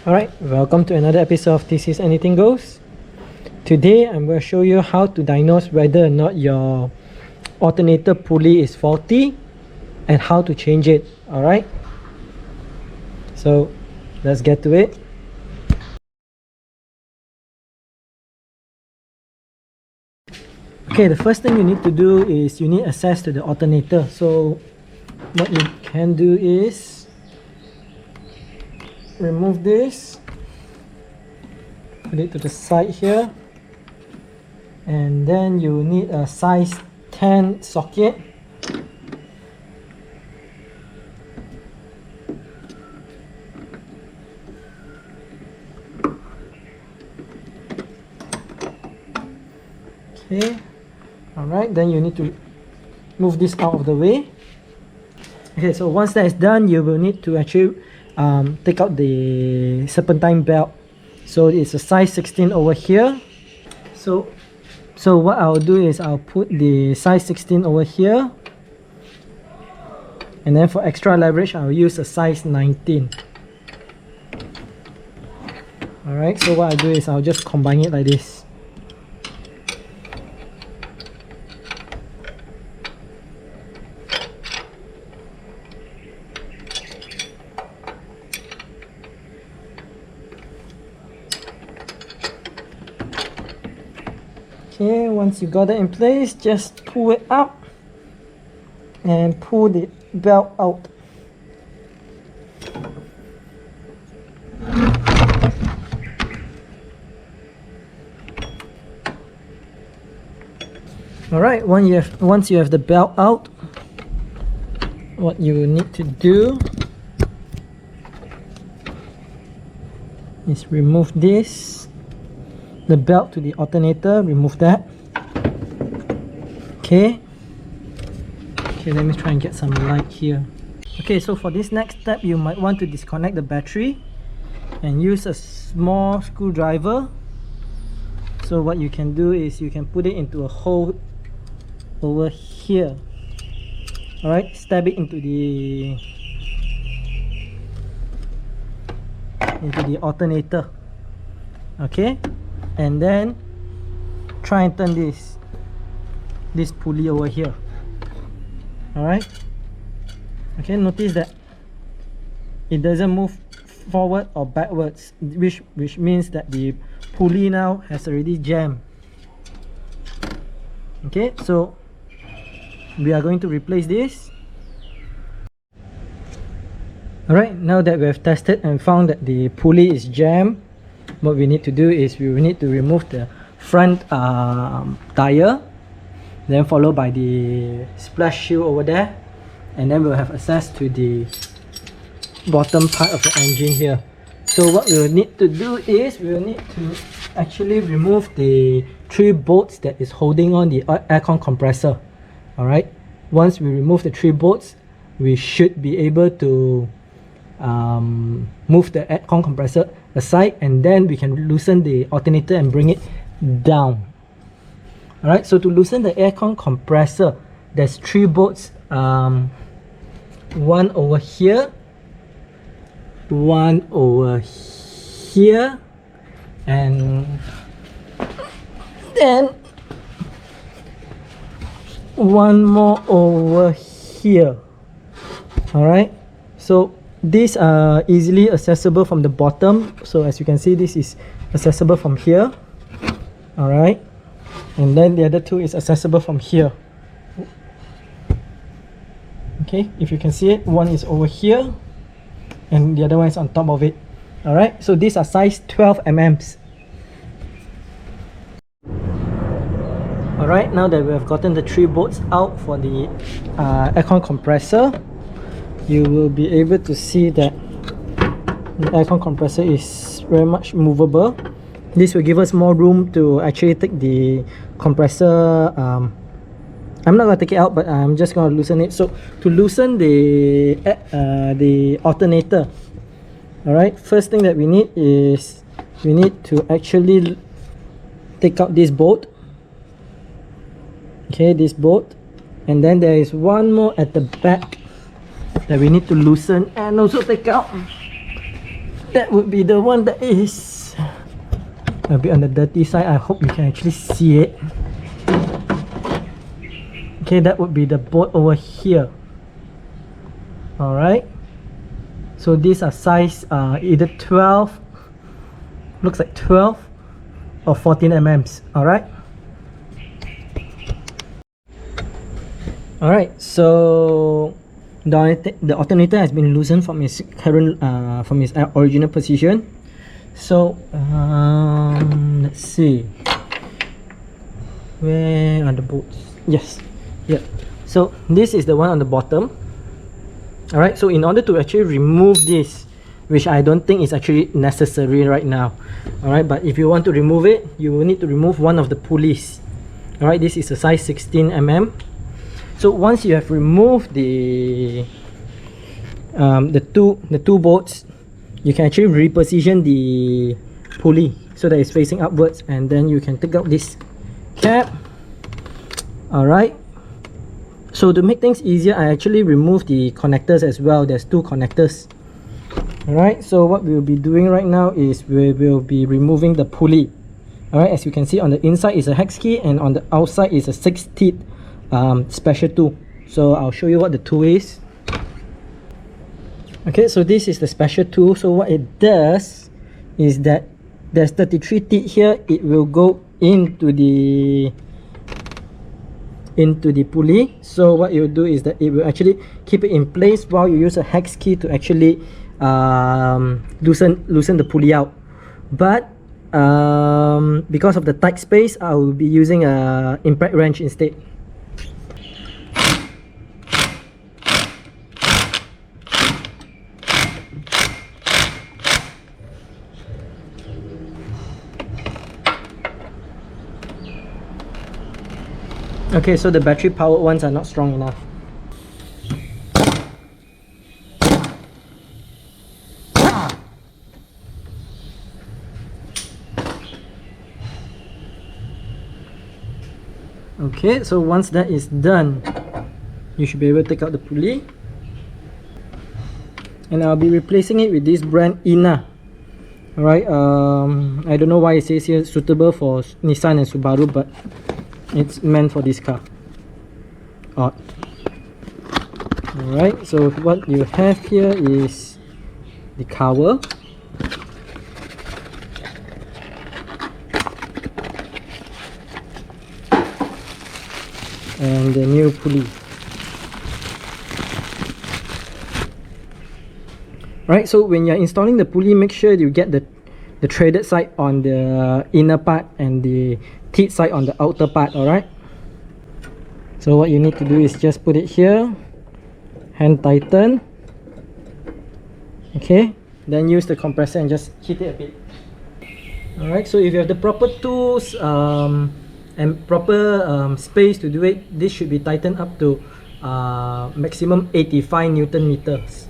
Alright, welcome to another episode of This Is Anything Goes. Today I'm going to show you how to diagnose whether or not your alternator pulley is faulty and how to change it. Alright, so let's get to it. Okay, the first thing you need to do is you need access to the alternator. So what you can do is remove this, put it to the side here, and then you need a size 10 socket. Okay, alright, then you need to move this out of the way. Okay, so once that is done, you will need to actually take out the serpentine belt. So it's a size 16 over here. So what I'll do is I'll put the size 16 over here, and then for extra leverage I'll use a size 19. Alright, so what I'll do is I'll just combine it like this. Okay, once you got it in place, just pull it up and pull the belt out. Alright, once you have the belt out, what you need to do is remove this, the belt to the alternator, remove that. Okay, let me try and get some light here. Okay, so for this next step, you might want to disconnect the battery and use a small screwdriver. So what you can do is you can put it into a hole over here. Alright, stab it into the alternator. Okay, and then try and turn this pulley over here. Alright, okay, notice that it doesn't move forward or backwards, which means that the pulley now has already jammed. Okay, so we are going to replace this. Alright, now that we have tested and found that the pulley is jammed, what we need to do is we will need to remove the front tire, then followed by the splash shield over there, and then we'll have access to the bottom part of the engine here. So what we'll need to do is we'll need to actually remove the 3 bolts that is holding on the aircon compressor. Alright, once we remove the 3 bolts, we should be able to move the aircon compressor aside, and then we can loosen the alternator and bring it down. Alright, so to loosen the aircon compressor, there's 3 bolts, one over here, one over here, and then one more over here. Alright, so these are easily accessible from the bottom. So as you can see, this is accessible from here. Alright, and then the other 2 is accessible from here. Okay, if you can see it, one is over here and the other one is on top of it. Alright, so these are size 12 mm. Alright, now that we have gotten the 3 bolts out for the aircon compressor, you will be able to see that the aircon compressor is very much movable. This will give us more room to actually take the compressor. I'm not going to take it out, but I'm just going to loosen it. So to loosen the alternator, alright, first thing that we need is we need to actually take out this bolt. Okay, this bolt, and then there is one more at the back that we need to loosen and also take out. that would be the one that is a bit on the dirty side. I hope you can actually see it. Okay, that would be the bolt over here. Alright, so these are size either 12, looks like 12 or 14 mm. Alright. Alright, so the alternator has been loosened from its current from its original position. So let's see, where are the bolts? Yes, yeah. So this is the one on the bottom. Alright, so in order to actually remove this, which I don't think is actually necessary right now, alright, but if you want to remove it, you will need to remove one of the pulleys. Alright, this is a size 16 mm. So once you have removed the two bolts, you can actually reposition the pulley so that it's facing upwards, and then you can take out this cap. Alright, so to make things easier, I actually removed the connectors as well. There's two connectors. Alright, so what we'll be doing right now is we will be removing the pulley. Alright, as you can see, on the inside is a hex key, and on the outside is a 6-teeth special tool. So I'll show you what the tool is. Okay, so this is the special tool. So what it does is that there's 33 teeth here. It will go into the pulley. So what it will do is that it will actually keep it in place while you use a hex key to actually loosen the pulley out. But because of the tight space, I will be using a impact wrench instead. Okay, so the battery powered ones are not strong enough. Okay, so once that is done, you should be able to take out the pulley. And I'll be replacing it with this brand Ina. Alright, I don't know why it says here suitable for Nissan and Subaru, but it's meant for this car. Alright, so what you have here is the cover. And the new pulley. Right, so when you're installing the pulley, make sure you get the threaded side on the inner part and the teeth side on the outer part. Alright, so what you need to do is just put it here, hand tighten, okay, then use the compressor and just hit it a bit. Alright, so if you have the proper tools and proper space to do it, this should be tightened up to maximum 85 Newton meters.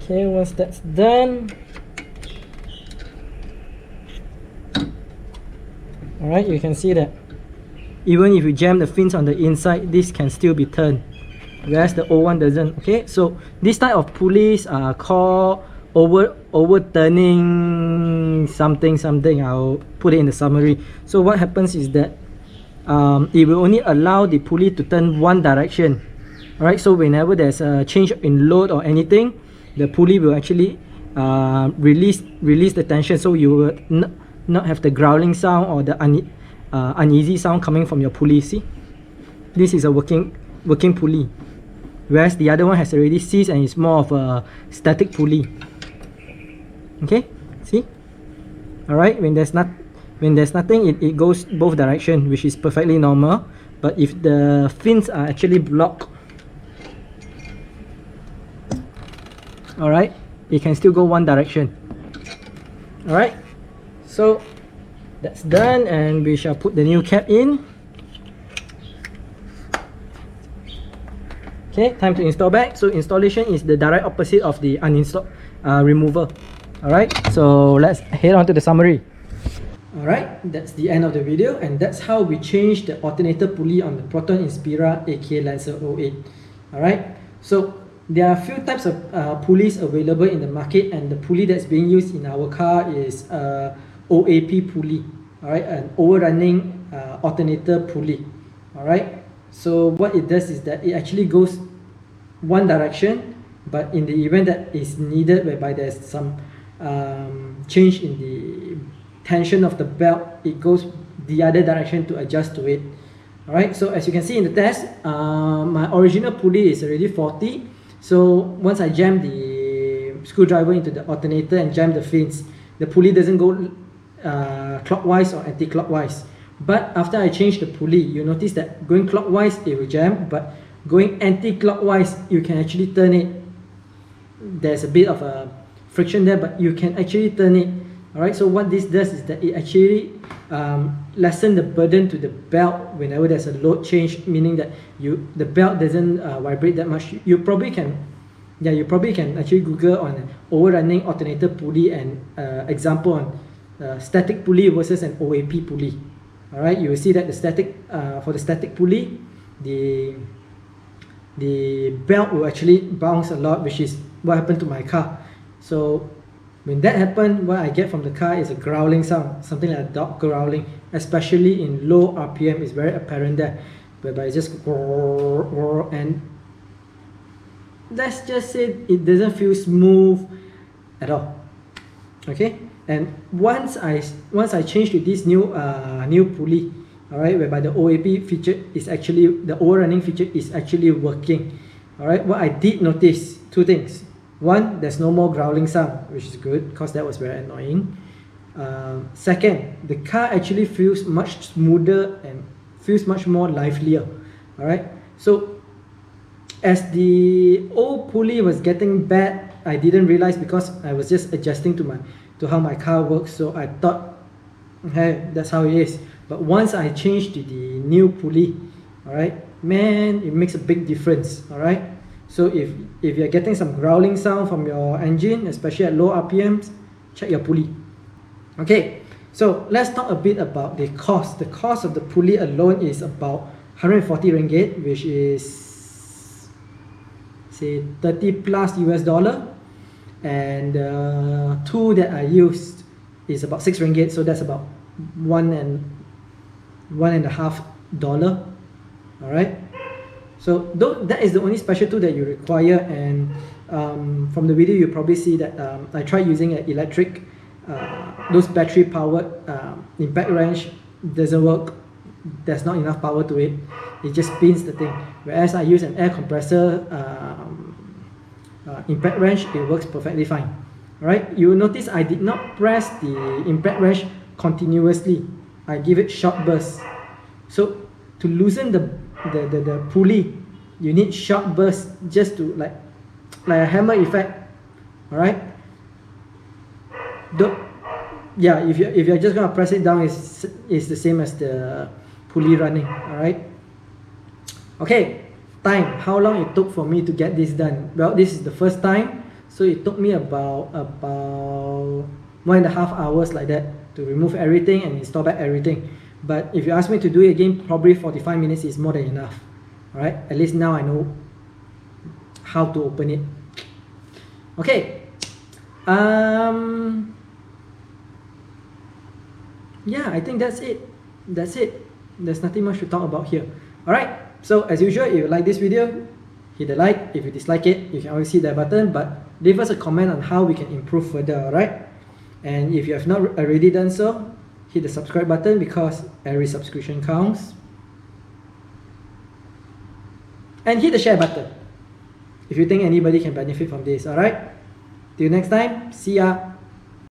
Okay, once that's done, alright, you can see that even if you jam the fins on the inside, this can still be turned, whereas the old one doesn't. Okay, so this type of pulleys are called overturning something. I'll put it in the summary. So what happens is that it will only allow the pulley to turn one direction. Alright, so whenever there's a change in load or anything, the pulley will actually release the tension, so you will not have the growling sound or the uneasy sound coming from your pulley. See, this is a working pulley, whereas the other one has already ceased and it's more of a static pulley. Okay, see. Alright, when there's nothing, it goes both direction, which is perfectly normal. But if the fins are actually blocked, alright, it can still go one direction. Alright, so that's done, and we shall put the new cap in. Okay, time to install back. So installation is the direct opposite of the uninstall removal. Alright, so let's head on to the summary. Alright, that's the end of the video, and that's how we change the alternator pulley on the Proton Inspira aka Lancer 08. Alright, so there are a few types of pulleys available in the market, and the pulley that's being used in our car is OAP pulley. Alright, an overrunning alternator pulley. Alright, so what it does is that it actually goes one direction, but in the event that is needed, whereby there's some change in the tension of the belt, it goes the other direction to adjust to it. Alright, so as you can see in the test, my original pulley is already faulty. So once I jam the screwdriver into the alternator and jam the fins, the pulley doesn't go clockwise or anti-clockwise. But after I change the pulley, you notice that going clockwise it will jam, but going anti-clockwise you can actually turn it. There's a bit of a friction there, but you can actually turn it. Alright, so what this does is that it actually lessen the burden to the belt whenever there's a load change, meaning that the belt doesn't vibrate that much. You probably can actually Google on overrunning alternator pulley and example on static pulley versus an OAP pulley. Alright, you will see that the static for the static pulley, the belt will actually bounce a lot, which is what happened to my car. So when that happened, what I get from the car is a growling sound, something like a dog growling, especially in low RPM. It's very apparent there, whereby it's just and let's just say it doesn't feel smooth at all. Okay, and once I change to this new pulley, alright, whereby the OAP feature is actually, the overrunning feature is actually working. Alright, what I did notice, two things. One, there's no more growling sound, which is good because that was very annoying. Second, the car actually feels much smoother and feels much more livelier. Alright, so as the old pulley was getting bad, I didn't realize because I was just adjusting to how my car works. So I thought, hey, that's how it is. But once I changed to the new pulley, alright, man, it makes a big difference. Alright, so if you're getting some growling sound from your engine, especially at low RPMs, check your pulley. Okay, so let's talk a bit about the cost. The cost of the pulley alone is about 140 ringgit, which is say 30 plus US dollar, and the tool that I used is about 6 ringgit, so that's about $1.50. Alright, so that is the only special tool that you require, and from the video you probably see that I tried using an electric, those battery powered impact wrench. Doesn't work. There's not enough power to it. It just spins the thing. Whereas I use an air compressor impact wrench, it works perfectly fine. Alright, you will notice I did not press the impact wrench continuously. I give it short bursts. So to loosen the pulley, you need short bursts, just to like a hammer effect. Alright, yeah, if you're just gonna press it down, it's the same as the pulley running. Alright, okay, time, how long it took for me to get this done. Well, this is the first time, so it took me about 1.5 hours like that to remove everything and install back everything. But if you ask me to do it again, probably 45 minutes is more than enough. Alright, at least now I know how to open it. Okay, yeah, I think that's it. There's nothing much to talk about here. Alright, so as usual, if you like this video, hit the like. If you dislike it, you can always hit that button, but leave us a comment on how we can improve further. Alright, and if you have not already done so, hit the subscribe button because every subscription counts, and hit the share button if you think anybody can benefit from this. Alright, till next time, see ya.